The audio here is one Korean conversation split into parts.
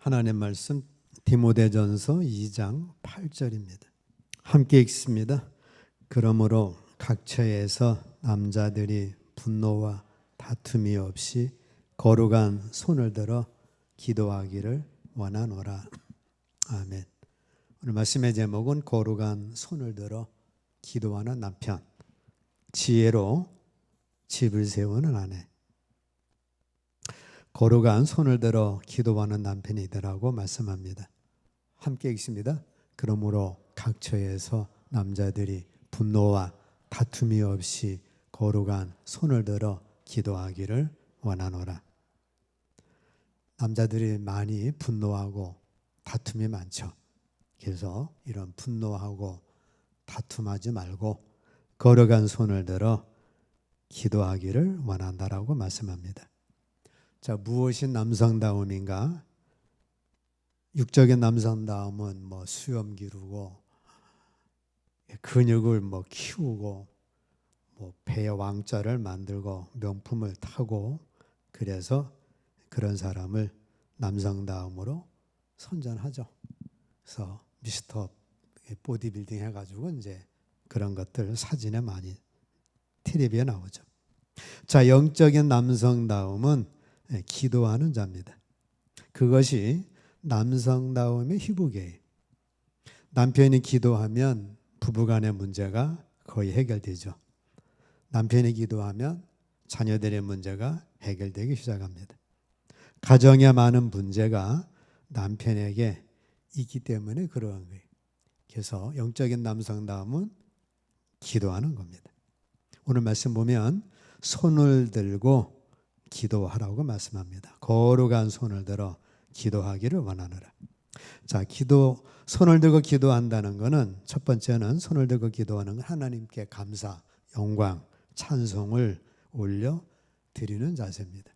하나님 말씀 디모데전서 2장 8절입니다. 함께 읽습니다. 그러므로 각 처에서 남자들이 분노와 다툼이 없이 거룩한 손을 들어 기도하기를 원하노라. 아멘. 오늘 말씀의 제목은 거룩한 손을 들어 기도하는 남편, 지혜로 집을 세우는 아내. 거룩한 손을 들어 기도하는 남편이더라고 말씀합니다. 함께 읽습니다. 그러므로 각 처에서 남자들이 분노와 다툼이 없이 거룩한 손을 들어 기도하기를 원하노라. 남자들이 많이 분노하고 다툼이 많죠. 그래서 이런 분노하고 다툼하지 말고 거룩한 손을 들어 기도하기를 원한다라고 말씀합니다. 자, 무엇이 남성다움인가? 육적인 남성다움은 수염 기르고 근육을 키우고 배의 왕자를 만들고 명품을 타고, 그래서 그런 사람을 남성다움으로 선전하죠. 그래서 미스터 보디빌딩 해가지고 이제 그런 것들 사진에 많이 텔레비에 나오죠. 자, 영적인 남성다움은 기도하는 자입니다. 그것이 남성다움의 희복이에요. 남편이 기도하면 부부간의 문제가 거의 해결되죠. 남편이 기도하면 자녀들의 문제가 해결되기 시작합니다. 가정에 많은 문제가 남편에게 있기 때문에 그러한 거예요. 그래서 영적인 남성다움은 기도하는 겁니다. 오늘 말씀 보면 손을 들고 기도하라고 말씀합니다. 거룩한 손을 들어 기도하기를 원하노라. 자, 손을 들고 기도한다는 것은, 첫 번째는 손을 들고 기도하는 건 하나님께 감사, 영광, 찬송을 올려 드리는 자세입니다.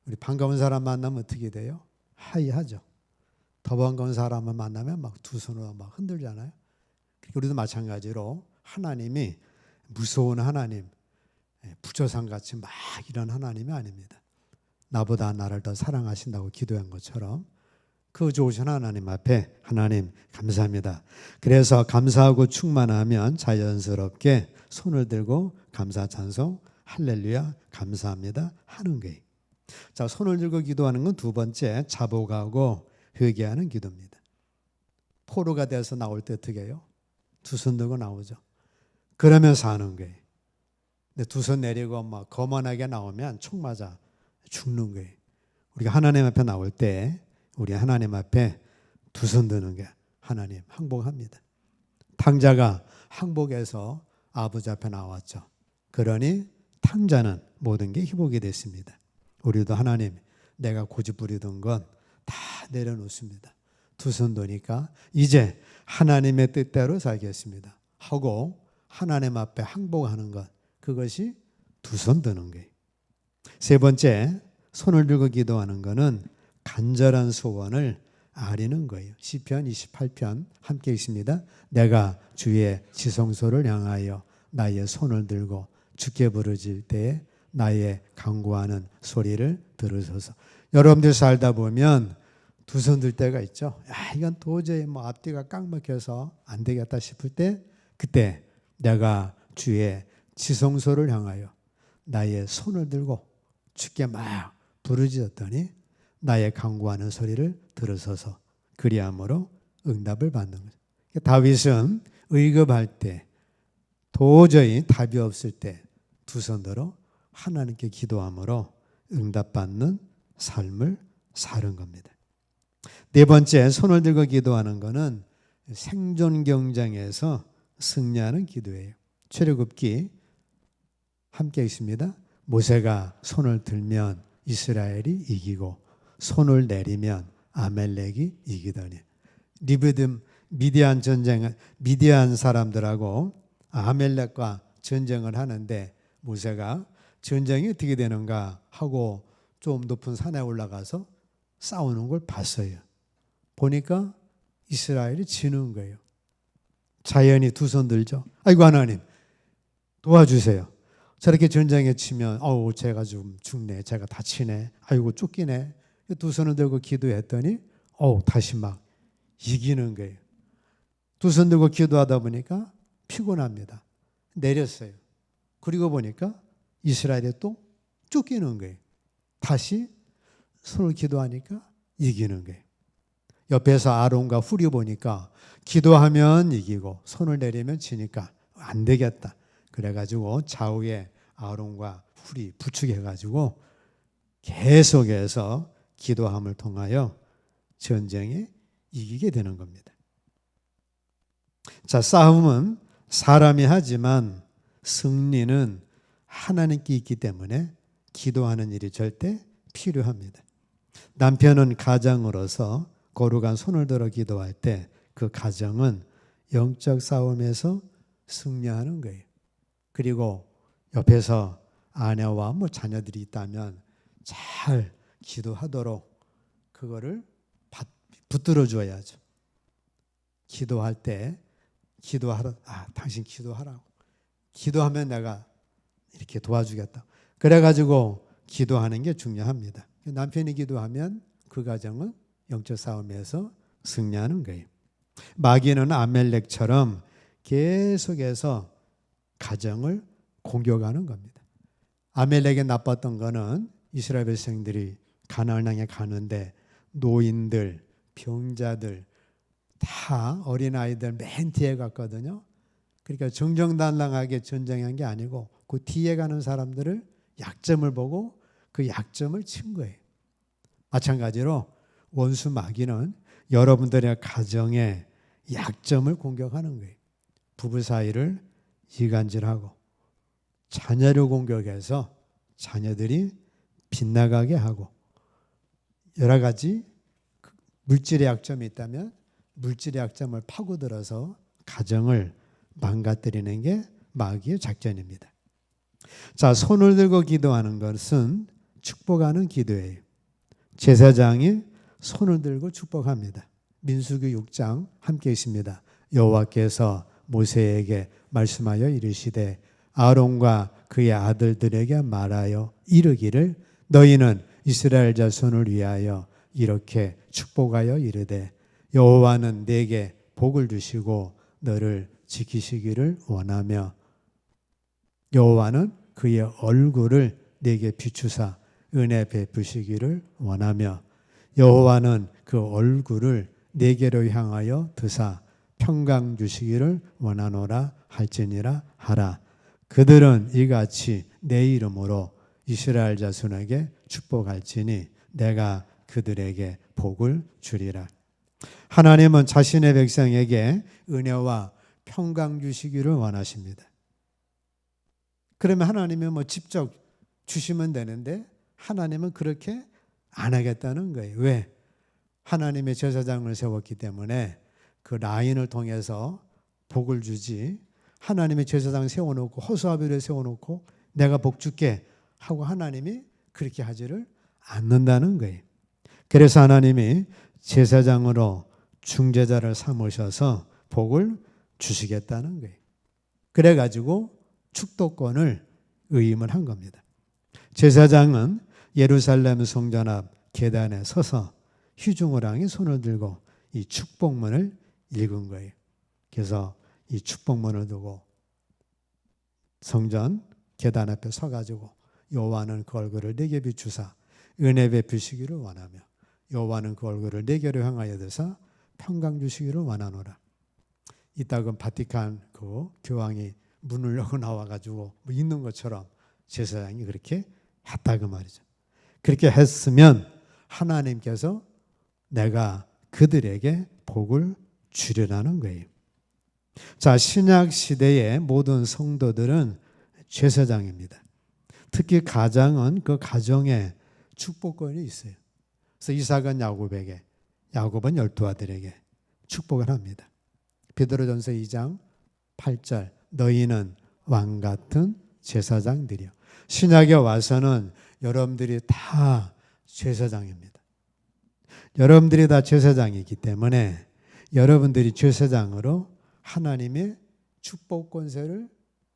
우리 반가운 사람 만나면 어떻게 돼요? 하이하죠. 더 반가운 사람을 만나면 두 손으로 흔들잖아요. 우리도 마찬가지로 하나님이 무서운 하나님, 부조상같이 이런 하나님이 아닙니다. 나보다 나를 더 사랑하신다고 기도한 것처럼 그 좋으신 하나님 앞에 하나님 감사합니다. 그래서 감사하고 충만하면 자연스럽게 손을 들고 감사 찬송 할렐루야 감사합니다 하는 거예요. 자, 손을 들고 기도하는 건 두 번째, 자복하고 회개하는 기도입니다. 포로가 돼서 나올 때 어떻게 해요? 두 손 들고 나오죠. 그러면서 하는 거예요. 두 손 내리고 거만하게 나오면 총 맞아 죽는 거예요. 우리가 하나님 앞에 나올 때 우리 하나님 앞에 두 손 드는 게 하나님 항복합니다. 탕자가 항복해서 아버지 앞에 나왔죠. 그러니 탕자는 모든 게 희복이 됐습니다. 우리도 하나님, 내가 고집 부리던 건 다 내려놓습니다. 두 손 드니까 이제 하나님의 뜻대로 살겠습니다 하고 하나님 앞에 항복하는 것, 그것이 두 손 드는 거예요. 세 번째, 손을 들고 기도하는 것은 간절한 소원을 아뢰는 거예요. 시편 28편 함께 읽습니다. 내가 주의 지성소를 향하여 나의 손을 들고 주께 부르짖을 때에 나의 간구하는 소리를 들으소서. 여러분들 살다 보면 두 손 들 때가 있죠. 이건 도저히 앞뒤가 꽉 막혀서 안 되겠다 싶을 때, 그때 내가 주의 지성소를 향하여 나의 손을 들고 주께 부르짖었더니 나의 간구하는 소리를 들으소서. 그리함으로 응답을 받는 거죠. 다윗은 의급할 때, 도저히 답이 없을 때 두 손 들어 하나님께 기도함으로 응답받는 삶을 사는 겁니다. 네 번째, 손을 들고 기도하는 것은 생존 경쟁에서 승리하는 기도예요. 출애굽기 함께 있습니다. 모세가 손을 들면 이스라엘이 이기고 손을 내리면 아멜렉이 이기더니. 미디안 사람들하고 아멜렉과 전쟁을 하는데 모세가 전쟁이 어떻게 되는가 하고 좀 높은 산에 올라가서 싸우는 걸 봤어요. 보니까 이스라엘이 지는 거예요. 자연히 두 손 들죠. 아이고 하나님 도와주세요. 저렇게 전쟁에 치면 제가 좀 죽네, 제가 다치네, 아이고 쫓기네. 두 손을 들고 기도했더니 다시 막 이기는 거예요. 두 손 들고 기도하다 보니까 피곤합니다. 내렸어요. 그리고 보니까 이스라엘이 또 쫓기는 거예요. 다시 손을 기도하니까 이기는 거예요. 옆에서 아론과 훌이 보니까 기도하면 이기고 손을 내리면 지니까 안 되겠다. 그래가지고 좌우에 아론과 훌이 부축해가지고 계속해서 기도함을 통하여 전쟁에 이기게 되는 겁니다. 자, 싸움은 사람이 하지만 승리는 하나님께 있기 때문에 기도하는 일이 절대 필요합니다. 남편은 가정으로서 거룩한 손을 들어 기도할 때 그 가정은 영적 싸움에서 승리하는 거예요. 그리고 옆에서 아내와 자녀들이 있다면 잘 기도하도록 그거를 붙들어 줘야죠. 기도할 때 기도하라. 당신 기도하라고. 기도하면 내가 이렇게 도와주겠다. 그래가지고 기도하는 게 중요합니다. 남편이 기도하면 그 가정은 영적 싸움에서 승리하는 거예요. 마귀는 아멜렉처럼 계속해서 가정을 공격하는 겁니다. 아멜렉에 나빴던 거는 이스라엘 백성들이 가나안 땅에 가는데 노인들, 병자들, 다 어린아이들 맨 뒤에 갔거든요. 그러니까 정정당당하게 전쟁한 게 아니고 그 뒤에 가는 사람들을 약점을 보고 그 약점을 친 거예요. 마찬가지로 원수 마귀는 여러분들의 가정의 약점을 공격하는 거예요. 부부 사이를 이간질하고 자녀를 공격해서 자녀들이 빗나가게 하고 여러 가지 물질의 약점이 있다면 물질의 약점을 파고들어서 가정을 망가뜨리는 게 마귀의 작전입니다. 자, 손을 들고 기도하는 것은 축복하는 기도예요. 제사장이 손을 들고 축복합니다. 민수기 6장 함께 있습니다. 여호와께서 모세에게 말씀하여 이르시되 아론과 그의 아들들에게 말하여 이르기를 너희는 이스라엘 자손을 위하여 이렇게 축복하여 이르되 여호와는 내게 복을 주시고 너를 지키시기를 원하며 여호와는 그의 얼굴을 내게 비추사 은혜 베푸시기를 원하며 여호와는 그 얼굴을 내게로 향하여 드사 평강 주시기를 원하노라 할지니라 하라. 그들은 이같이 내 이름으로 이스라엘 자손에게 축복할지니 내가 그들에게 복을 주리라. 하나님은 자신의 백성에게 은혜와 평강 주시기를 원하십니다. 그러면 하나님은 직접 주시면 되는데 하나님은 그렇게 안 하겠다는 거예요. 왜? 하나님의 제사장을 세웠기 때문에 그 라인을 통해서 복을 주지 하나님의 제사장 세워놓고 호수아비를 세워놓고 내가 복 줄게 하고 하나님이 그렇게 하지를 않는다는 거예요. 그래서 하나님이 제사장으로 중재자를 삼으셔서 복을 주시겠다는 거예요. 그래가지고 축도권을 의임을 한 겁니다. 제사장은 예루살렘 성전 앞 계단에 서서 휘중호랑이 손을 들고 이 축복문을 읽은 거예요. 그래서 이 축복문을 두고 성전 계단 앞에 서가지고 여호와는 그 얼굴을 내게 비추사 은혜 베푸시기를 원하며 여호와는 그 얼굴을 내게로 향하여 드사 평강 주시기를 원하노라. 이따금 바티칸 그 교황이 문을 열고 나와가지고 있는 것처럼 제사장이 그렇게 했다 그 말이죠. 그렇게 했으면 하나님께서 내가 그들에게 복을 주리라는 거예요. 자, 신약 시대의 모든 성도들은 제사장입니다. 특히 가장은 그 가정에 축복권이 있어요. 그래서 이삭은 야곱에게, 야곱은 12아들에게 축복을 합니다. 베드로전서 2장 8절 너희는 왕 같은 제사장들이요. 신약에 와서는 여러분들이 다 제사장입니다. 여러분들이 다 제사장이기 때문에 여러분들이 제사장으로 하나님의 축복 권세를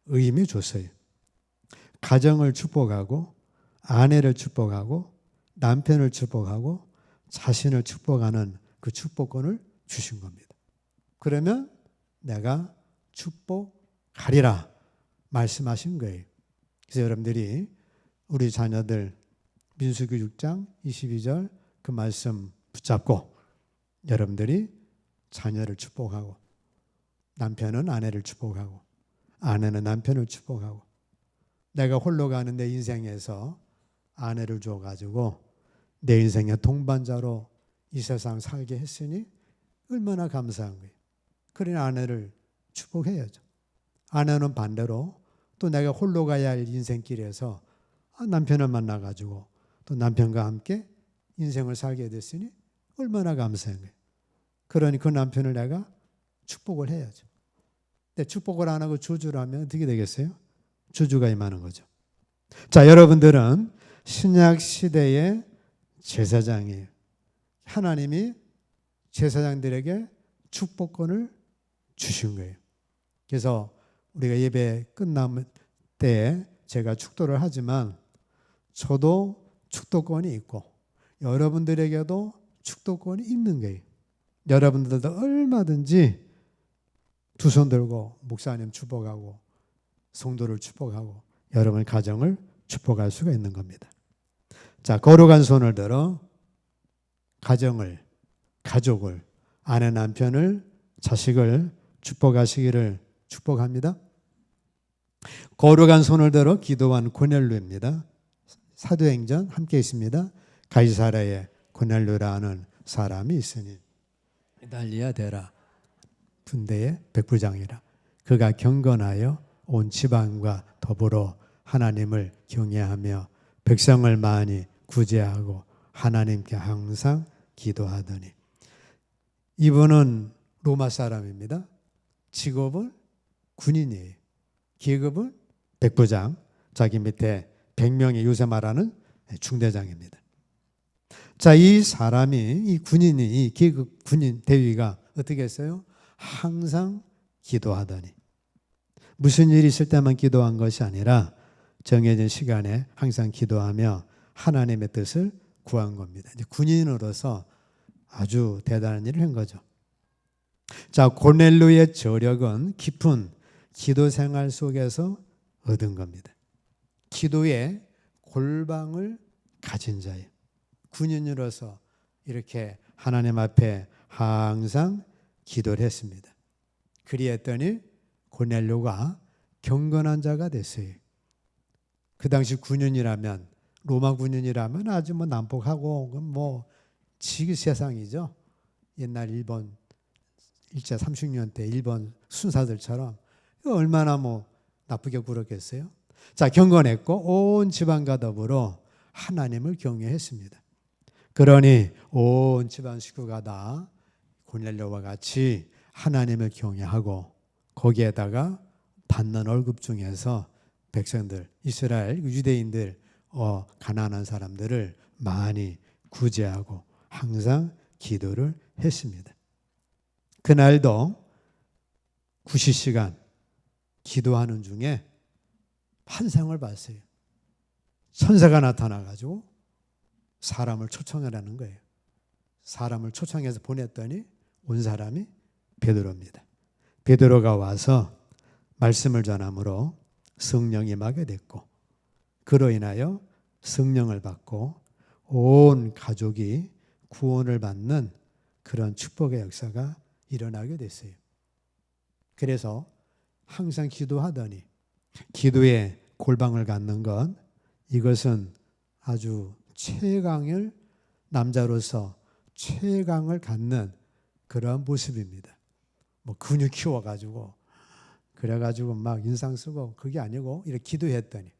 의임해 줬어요. 가정을 축복하고 아내를 축복하고 남편을 축복하고 자신을 축복하는 그 축복권을 주신 겁니다. 그러면 내가 축복하리라 말씀하신 거예요. 그래서 여러분들이 우리 자녀들 민수기 6장 22절 그 말씀 붙잡고 여러분들이 자녀를 축복하고 남편은 아내를 축복하고 아내는 남편을 축복하고 내가 홀로 가는 내 인생에서 아내를 줘가지고 내 인생의 동반자로 이 세상 살게 했으니 얼마나 감사한 거예요. 그러니 아내를 축복해야죠. 아내는 반대로 또 내가 홀로 가야 할 인생길에서 남편을 만나가지고 또 남편과 함께 인생을 살게 됐으니 얼마나 감사한 거예요. 그러니 그 남편을 내가 축복을 해야죠. 근데 축복을 안 하고 저주를 하면 어떻게 되겠어요? 저주가 임하는 거죠. 자, 여러분들은 신약 시대의 제사장이에요. 하나님이 제사장들에게 축복권을 주신 거예요. 그래서 우리가 예배 끝남 때 제가 축도를 하지만 저도 축도권이 있고 여러분들에게도 축도권이 있는 거예요. 여러분들도 얼마든지 두 손 들고 목사님 축복하고 성도를 축복하고 여러분 가정을 축복할 수가 있는 겁니다. 자, 거룩한 손을 들어 가정을, 가족을, 아내, 남편을, 자식을 축복하시기를 축복합니다. 거룩한 손을 들어 기도한 고넬료입니다. 사도행전 함께 있습니다. 가이사랴에 고넬료라는 사람이 있으니 이달리아 데라 분대의 백부장이라. 그가 경건하여 온 지방과 더불어 하나님을 경외하며 백성을 많이 구제하고 하나님께 항상 기도하더니. 이분은 로마 사람입니다. 직업은 군인이에요. 계급은 백부장. 자기 밑에 100명이 요새 말하는 중대장입니다. 자, 이 사람이, 이 군인이, 이 계급 군인 대위가 어떻게 했어요? 항상 기도하더니. 무슨 일이 있을 때만 기도한 것이 아니라 정해진 시간에 항상 기도하며 하나님의 뜻을 구한 겁니다. 이제 군인으로서 아주 대단한 일을 한 거죠. 자, 고넬료의 저력은 깊은 기도 생활 속에서 얻은 겁니다. 기도의 골방을 가진 자예요. 군인으로서 이렇게 하나님 앞에 항상 기도를 했습니다. 그리했더니 고넬료가 경건한 자가 됐어요. 그 당시 군인이라면, 로마 군인이라면 아주 난폭하고 지기 세상이죠. 옛날 일본 일제 30년 때 일본 순사들처럼 얼마나 나쁘게 굴었겠어요. 자, 경건했고 온 집안과 더불어 하나님을 경외했습니다. 그러니 온 집안 식구가 다 고넬료와 같이 하나님을 경외하고 거기에다가 받는 월급 중에서 백성들, 이스라엘 유대인들, 가난한 사람들을 많이 구제하고 항상 기도를 했습니다. 그날도 90시간 기도하는 중에 환상을 봤어요. 천사가 나타나가지고 사람을 초청하라는 거예요. 사람을 초청해서 보냈더니 온 사람이 베드로입니다. 베드로가 와서 말씀을 전함으로 성령이 임하게 됐고 그로 인하여 성령을 받고 온 가족이 구원을 받는 그런 축복의 역사가 일어나게 됐어요. 그래서 항상 기도하더니 기도의 골방을 갖는 건 이것은 아주 최강을 남자로서 최강을 갖는 그런 모습입니다. 근육 키워가지고 그래가지고 막 인상 쓰고 그게 아니고 이렇게 기도했더니.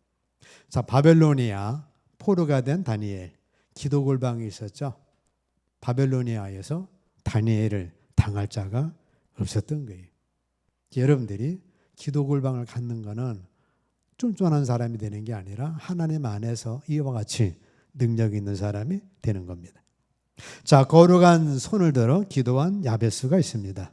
자, 바벨로니아 포로가 된 다니엘 기도 골방이 있었죠. 바벨로니아에서 다니엘을 당할 자가 없었던 거예요. 여러분들이 기도 골방을 갖는 거는 쫀쫀한 사람이 되는 게 아니라 하나님 안에서 이와 같이 능력 있는 사람이 되는 겁니다. 자, 거룩한 손을 들어 기도한 야베스가 있습니다.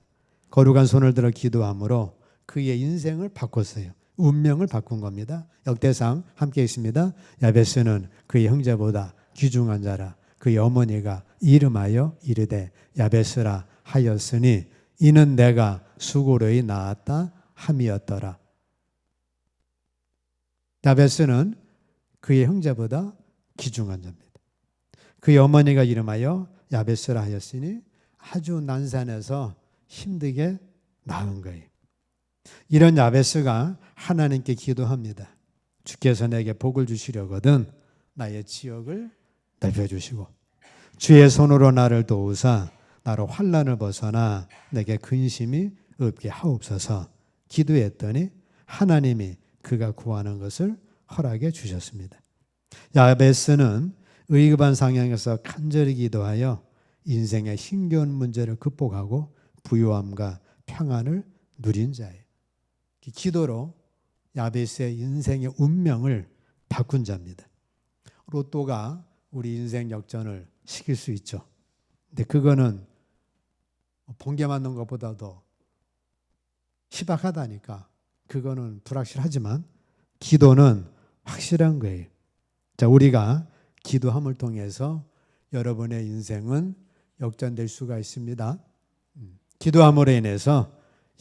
거룩한 손을 들어 기도함으로 그의 인생을 바꿨어요. 운명을 바꾼 겁니다. 역대상 함께 있습니다. 야베스는 그의 형제보다 귀중한 자라. 그의 어머니가 이름하여 이르되 야베스라 하였으니 이는 내가 수고로이 낳았다 함이었더라. 야베스는 그의 형제보다 귀중한 자입니다. 그의 어머니가 이름하여 야베스라 하였으니 아주 난산해서 힘들게 낳은 거예요. 이런 야베스가 하나님께 기도합니다. 주께서 내게 복을 주시려거든 나의 지역을 넓혀주시고 주의 손으로 나를 도우사 나로 환난을 벗어나 내게 근심이 없게 하옵소서. 기도했더니 하나님이 그가 구하는 것을 허락해 주셨습니다. 야베스는 의급한 상황에서 간절히 기도하여 인생의 힘겨운 문제를 극복하고 부유함과 평안을 누린 자예요. 기도로 야베스의 인생의 운명을 바꾼 자입니다. 로또가 우리 인생 역전을 시킬 수 있죠. 근데 그거는 번개 맞는 것보다도 희박하다니까 그거는 불확실하지만 기도는 확실한 거예요. 자, 우리가 기도함을 통해서 여러분의 인생은 역전될 수가 있습니다. 기도함으로 인해서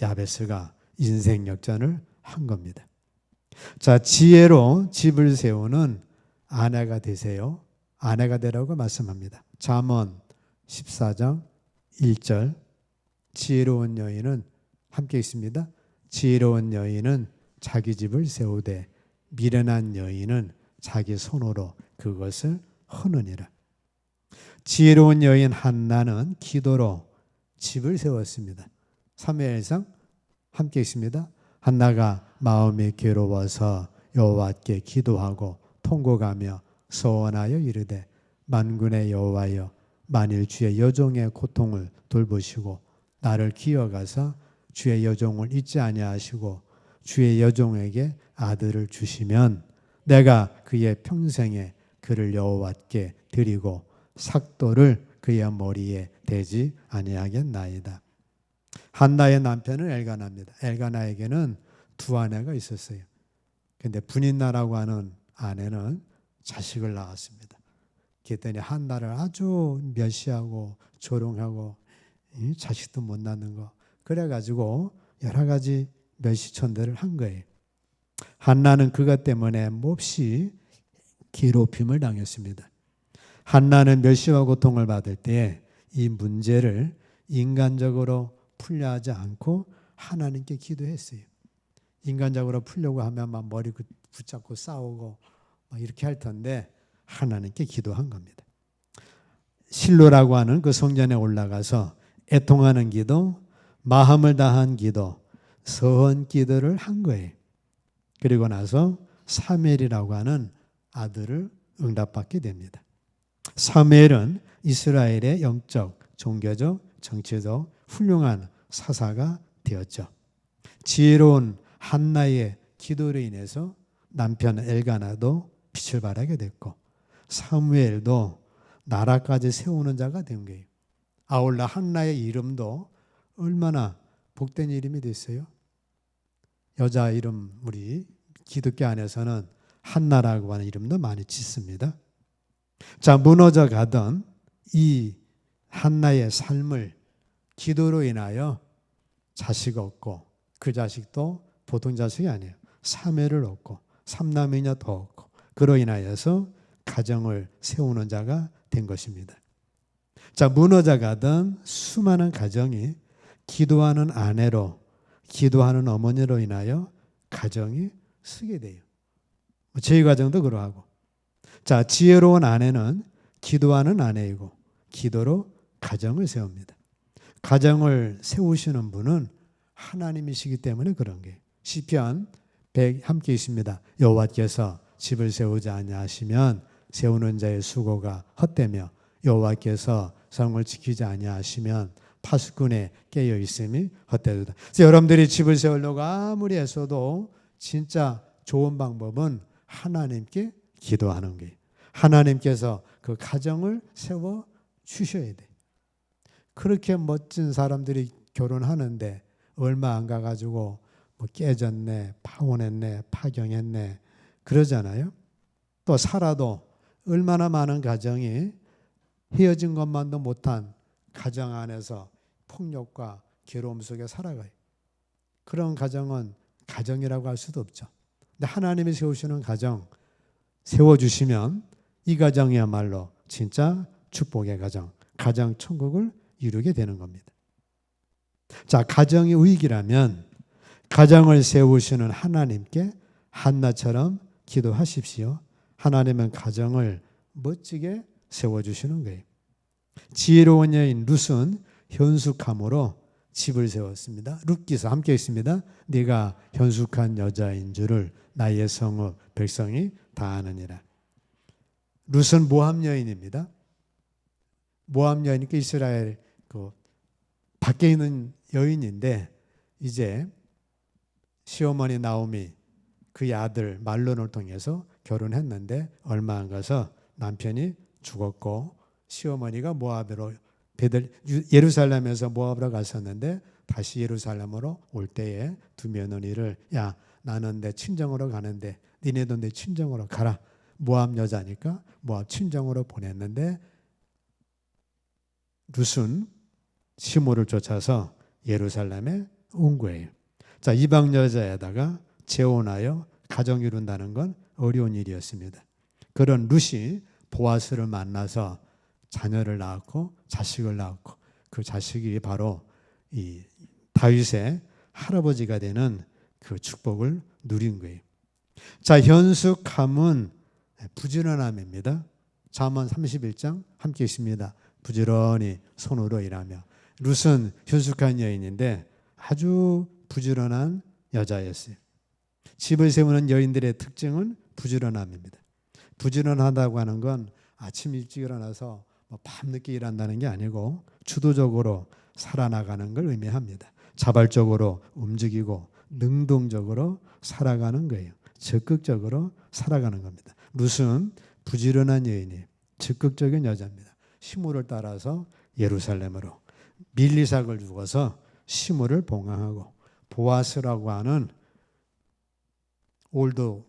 야베스가 인생 역전을 한 겁니다. 자, 지혜로 집을 세우는 아내가 되세요. 아내가 되라고 말씀합니다. 잠언 14장 1절 지혜로운 여인은 함께 있습니다. 지혜로운 여인은 자기 집을 세우되 미련한 여인은 자기 손으로 그것을 허느니라. 지혜로운 여인 한나는 기도로 집을 세웠습니다. 사무엘상 함께 있습니다. 한나가 마음이 괴로워서 여호와께 기도하고 통곡하며 소원하여 이르되 만군의 여호와여 만일 주의 여종의 고통을 돌보시고 나를 기어가서 주의 여종을 잊지 아니하시고 주의 여종에게 아들을 주시면 내가 그의 평생에 그를 여호와께 드리고 삭도를 그의 머리에 대지 아니하겠나이다. 한나의 남편은 엘가나입니다. 엘가나에게는 두 아내가 있었어요. 그런데 분인나라고 하는 아내는 자식을 낳았습니다. 그랬더니 한나를 아주 멸시하고 조롱하고 자식도 못 낳는 거 그래가지고 여러 가지 멸시천대를 한 거예요. 한나는 그것 때문에 몹시 괴롭힘을 당했습니다. 한나는 멸시와 고통을 받을 때 이 문제를 인간적으로 풀려 하지 않고 하나님께 기도했어요. 인간적으로 풀려고 하면 막 머리 붙잡고 싸우고 막 이렇게 할 텐데 하나님께 기도한 겁니다. 실로라고 하는 그 성전에 올라가서 애통하는 기도, 마음을 다한 기도, 서헌 기도를 한 거예요. 그리고 나서 사무엘이라고 하는 아들을 응답받게 됩니다. 사무엘은 이스라엘의 영적, 종교적, 정치적 훌륭한 사사가 되었죠. 지혜로운 한나의 기도로 인해서 남편 엘가나도 빛을 발하게 됐고 사무엘도 나라까지 세우는 자가 된 거예요. 아울러 한나의 이름도 얼마나 복된 이름이 됐어요. 여자 이름 우리 기독교 안에서는 한나라고 하는 이름도 많이 짓습니다. 자, 무너져 가던 이 한나의 삶을 기도로 인하여 자식 얻고 그 자식도 보통 자식이 아니에요. 사매를 얻고 삼남이녀 더 얻고 그로 인하여서 가정을 세우는 자가 된 것입니다. 자, 무너져 가던 수많은 가정이 기도하는 아내로 기도하는 어머니로 인하여 가정이 서게 돼요. 저희 가정도 그러하고. 자, 지혜로운 아내는 기도하는 아내이고 기도로 가정을 세웁니다. 가정을 세우시는 분은 하나님이시기 때문에 그런 게 시편 100 함께 있습니다. 여호와께서 집을 세우지 아니하시면 세우는 자의 수고가 헛되며 여호와께서 성을 지키지 아니하시면 파수꾼에 깨어 있음이 헛되도다. 그래서 여러분들이 집을 세우려고 아무리 애써도 진짜 좋은 방법은 하나님께 기도하는 거예요. 하나님께서 그 가정을 세워 주셔야 돼. 그렇게 멋진 사람들이 결혼하는데 얼마 안 가가지고 뭐 깨졌네, 파혼했네, 파경했네 그러잖아요. 또 살아도 얼마나 많은 가정이 헤어진 것만도 못한 가정 안에서 폭력과 괴로움 속에 살아가요. 그런 가정은 가정이라고 할 수도 없죠. 근데 하나님이 세우시는 가정, 세워주시면 이 가정이야말로 진짜 축복의 가정, 가정 천국을 이루게 되는 겁니다. 자, 가정이 위기라면 가정을 세우시는 하나님께 한나처럼 기도하십시오. 하나님은 가정을 멋지게 세워주시는 거예요. 지혜로운 여인 룻은 현숙함으로 집을 세웠습니다. 룻기서 함께 있습니다. 네가 현숙한 여자인 줄을 나의 성읍 백성이 다 아느니라. 룻은 모압 여인입니다. 모압 여인이니까 이스라엘 밖에 있는 여인인데 이제 시어머니 나오미 그의 아들 말론을 통해서 결혼했는데 얼마 안 가서 남편이 죽었고 시어머니가 모압으로 예루살렘에서 모압으로 갔었는데 다시 예루살렘으로 올 때에 두 며느리를 야 나는 내 친정으로 가는데 니네도 내 친정으로 가라. 모압 여자니까 모압 친정으로 보냈는데 룻은 시므를 쫓아서 예루살렘에 온 거예요. 자, 이방 여자에다가 재혼하여 가정 이룬다는 건 어려운 일이었습니다. 그런 룻이 보아스를 만나서 자녀를 낳았고 자식을 낳았고 그 자식이 바로 이 다윗의 할아버지가 되는 그 축복을 누린 거예요. 자, 현숙함은 부지런함입니다. 잠언 31장 함께 있습니다. 부지런히 손으로 일하며. 룻은 현숙한 여인인데 아주 부지런한 여자였어요. 집을 세우는 여인들의 특징은 부지런함입니다. 부지런하다고 하는 건 아침 일찍 일어나서 밤늦게 일한다는 게 아니고 주도적으로 살아나가는 걸 의미합니다. 자발적으로 움직이고 능동적으로 살아가는 거예요. 적극적으로 살아가는 겁니다. 룻은 부지런한 여인이에요. 적극적인 여자입니다. 시므를 따라서 예루살렘으로 밀리삭을 죽어서 시므를 봉황하고 보아스라고 하는 올드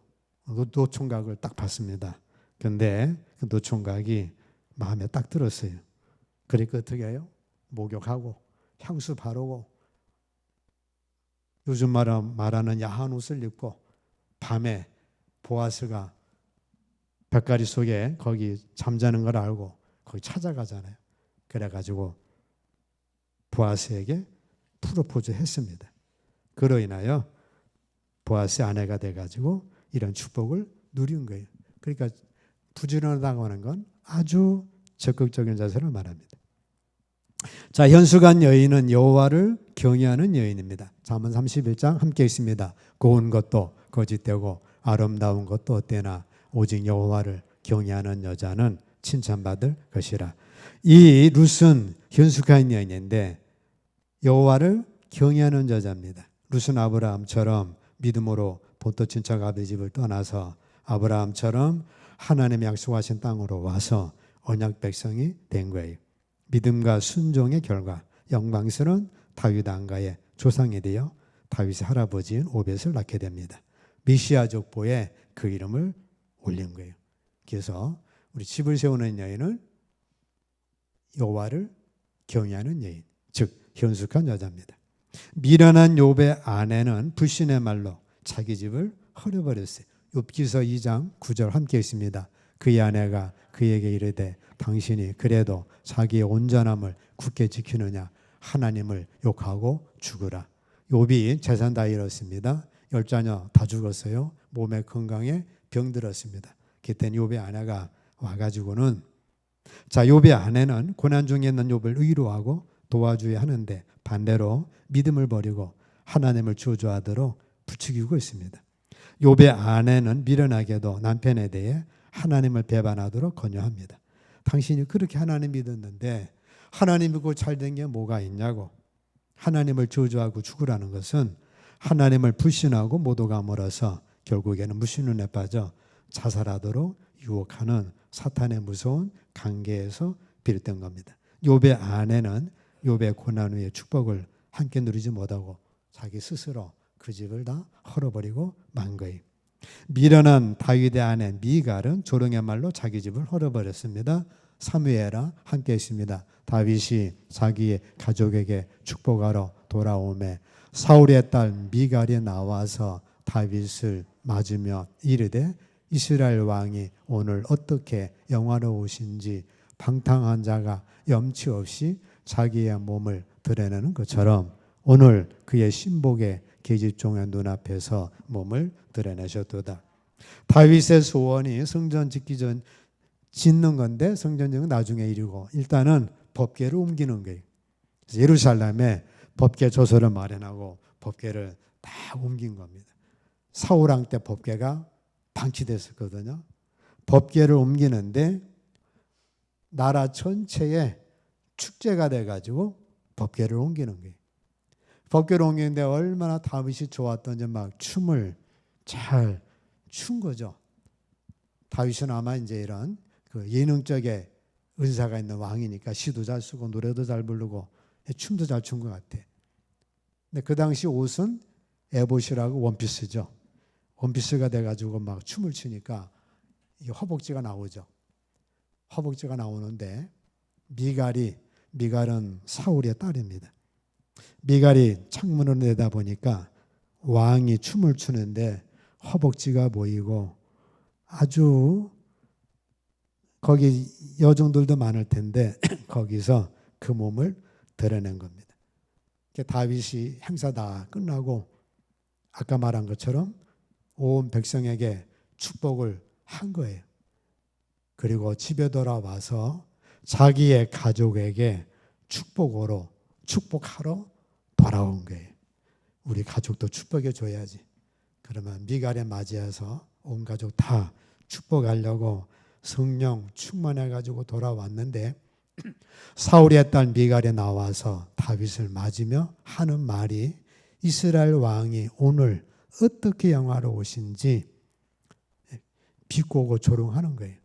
노총각을 딱 봤습니다. 그런데 그 노총각이 마음에 딱 들었어요. 그러니까 어떻게 해요? 목욕하고 향수 바르고 요즘 말하는 야한 옷을 입고 밤에 보아스가 벽가리 속에 거기 잠자는 걸 알고 거기 찾아가잖아요. 그래가지고 보아스에게 프로포즈 했습니다. 그로 인하여 보아스의 아내가 돼가지고 이런 축복을 누린 거예요. 그러니까 부지런하다고 하는 건 아주 적극적인 자세를 말합니다. 자, 현숙한 여인은 여호와를 경외하는 여인입니다. 잠언 31장 함께 있습니다. 고운 것도 거짓되고 아름다운 것도 어때나 오직 여호와를 경외하는 여자는 칭찬받을 것이라. 이 룻은 현숙한 여인인데 여호와를 경외하는 여자입니다. 룻은 아브라함처럼 믿음으로 본토 친척 아버지 집을 떠나서 아브라함처럼 하나님의 약속하신 땅으로 와서 언약 백성이 된 거예요. 믿음과 순종의 결과 영광스러운 다윗 왕가의 조상이 되어 다윗의 할아버지인 오벳을 낳게 됩니다. 메시아 족보에 그 이름을 올린 거예요. 그래서 우리 집을 세우는 여인은 여호와를 경외하는 여인, 즉 현숙한 여자입니다. 미련한 욥의 아내는 불신의 말로 자기 집을 헐어버렸어요. 욥기서 2장 9절 함께 있습니다. 그의 아내가 그에게 이르되 당신이 그래도 자기의 온전함을 굳게 지키느냐 하나님을 욕하고 죽으라. 욥이 재산 다 잃었습니다. 10자녀 다 죽었어요. 몸에 건강에 병들었습니다. 그때 욥의 아내가 와가지고는 자, 욥의 아내는 고난 중에 있는 욥을 위로하고 도와줘야 하는데 반대로 믿음을 버리고 하나님을 저주하도록 부추기고 있습니다. 욥의 아내는 미련하게도 남편에 대해 하나님을 배반하도록 권유합니다. 당신이 그렇게 하나님 믿었는데 하나님 믿고 잘된 게 뭐가 있냐고. 하나님을 저주하고 죽으라는 것은 하나님을 불신하고 모도가 멀어서 결국에는 무신론에 빠져 자살하도록 유혹하는 사탄의 무서운 관계에서 비롯된 겁니다. 욥의 아내는 욥의 고난 후에 축복을 함께 누리지 못하고 자기 스스로 그 집을 다 헐어버리고 만 거예요. 미련한 다윗의 아내 미갈은 조롱의 말로 자기 집을 헐어버렸습니다. 사무엘아 함께 있습니다. 다윗이 자기의 가족에게 축복하러 돌아오매 사울의 딸 미갈이 나와서 다윗을 맞으며 이르되 이스라엘 왕이 오늘 어떻게 영화로우신지 방탕한 자가 염치 없이 자기의 몸을 드러내는 것처럼 오늘 그의 신복의 계집종의 눈앞에서 몸을 드러내셨도다. 다윗의 소원이 성전 짓기 전 짓는 건데 성전 짓는 건 나중에 일이고 일단은 법궤를 옮기는 거예요. 그래서 예루살렘에 법궤 조서를 마련하고 법궤를 다 옮긴 겁니다. 사울 왕 때 법궤가 방치됐었거든요. 법궤를 옮기는데 나라 전체에 축제가 돼가지고 법궤를 옮기는 거예요. 법궤를 옮기는데 얼마나 다윗이 좋았던지 막 춤을 잘 춘 거죠. 다윗은 아마 이제 이런 그 예능적인 은사가 있는 왕이니까 시도 잘 쓰고 노래도 잘 부르고 춤도 잘 춘 것 같아. 근데 그 당시 옷은 에봇이라고 원피스죠. 원피스가 돼가지고 막 춤을 추니까 이게 허벅지가 나오죠. 허벅지가 나오는데 미갈은 사울의 딸입니다. 미갈이 창문으로 내다보니까 왕이 춤을 추는데 허벅지가 보이고 아주 거기 여종들도 많을 텐데 거기서 그 몸을 드러낸 겁니다. 다윗이 행사 다 끝나고 아까 말한 것처럼 온 백성에게 축복을 한 거예요. 그리고 집에 돌아와서 자기의 가족에게 축복하러 돌아온 거예요. 우리 가족도 축복해 줘야지. 그러면 미갈에 맞이해서 온 가족 다 축복하려고 성령 충만해가지고 돌아왔는데 사울의 딸 미갈에 나와서 다윗을 맞으며 하는 말이 이스라엘 왕이 오늘 어떻게 영화로우신지 비꼬고 조롱하는 거예요.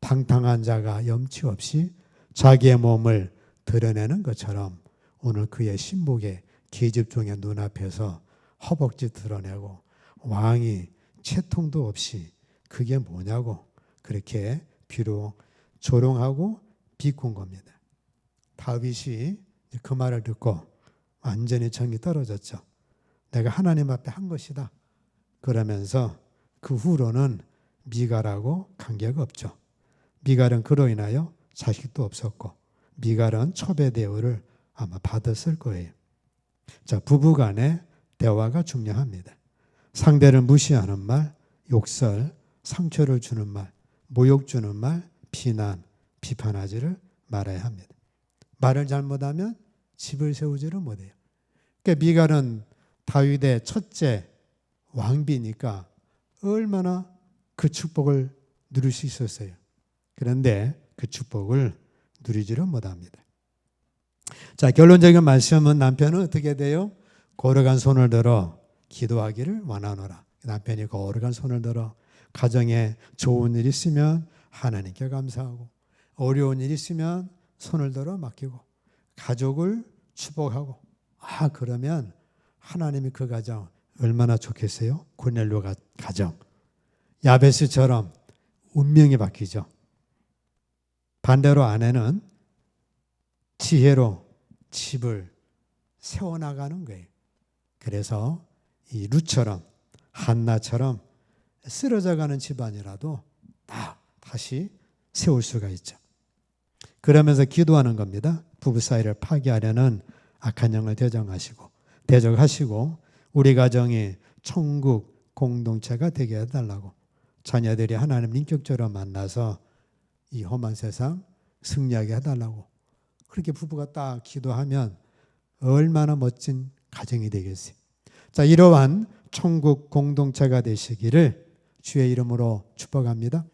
방탕한 자가 염치 없이 자기의 몸을 드러내는 것처럼 오늘 그의 신복의 계집종의 눈앞에서 허벅지 드러내고 왕이 채통도 없이 그게 뭐냐고 그렇게 비록 조롱하고 비꼰 겁니다. 다윗이 그 말을 듣고 완전히 정이 떨어졌죠. 내가 하나님 앞에 한 것이다. 그러면서 그 후로는 미갈하고 관계가 없죠. 미갈은 그로 인하여 자식도 없었고 미갈은 초배 대우를 아마 받았을 거예요. 자, 부부간의 대화가 중요합니다. 상대를 무시하는 말, 욕설, 상처를 주는 말, 모욕 주는 말, 비난, 비판하지를 말아야 합니다. 말을 잘못하면 집을 세우지를 못해요. 그러니까 미갈은 다윗의 첫째 왕비니까 얼마나 그 축복을 누릴 수 있었어요. 그런데 그 축복을 누리지를 못합니다. 자, 결론적인 말씀은 남편은 어떻게 돼요? 거룩한 손을 들어 기도하기를 원하노라. 남편이 거룩한 손을 들어 가정에 좋은 일 있으면 하나님께 감사하고 어려운 일 있으면 손을 들어 맡기고 가족을 축복하고 그러면 하나님이 그 가정 얼마나 좋겠어요? 고넬료 가정 야베스처럼 운명이 바뀌죠. 반대로 아내는 지혜로 집을 세워나가는 거예요. 그래서 이 룻처럼 한나처럼 쓰러져가는 집안이라도 다시 세울 수가 있죠. 그러면서 기도하는 겁니다. 부부 사이를 파괴하려는 악한 영을 대적하시고 우리 가정이 천국 공동체가 되게 해달라고 자녀들이 하나님 인격적으로 만나서 이 험한 세상 승리하게 해달라고 그렇게 부부가 딱 기도하면 얼마나 멋진 가정이 되겠어요. 자, 이러한 천국 공동체가 되시기를 주의 이름으로 축복합니다.